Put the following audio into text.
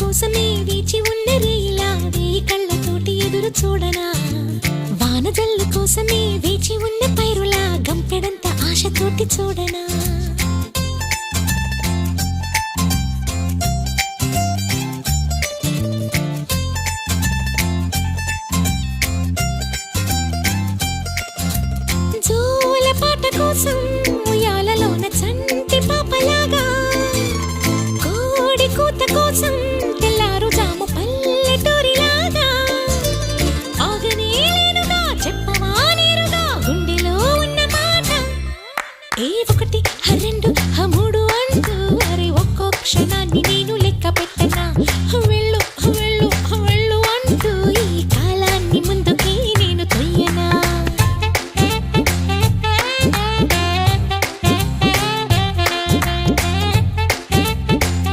కోసమే వేచి ఉన్న రేయిలా వేయి కళ్ళతోటి ఎదురు చూడనా వానజల్లు కోసమే వేచి ఉన్న పైరులా గంపెడంత ఆశతోటి చూడనా జోల పాట కోసం ఉయ్యాలలోన చంటి పాపలాగా కోడి కూత కోసం తెల్లారు జాము పల్లెటూరిలాగా ఆగనే లేనుగా చెప్పవా నేరుగా గుండెలో ఉన్న మాట ఏ ఒకటి రెండు మూడు అంటూ అరే ఒక్కో క్షణాన్ని నేను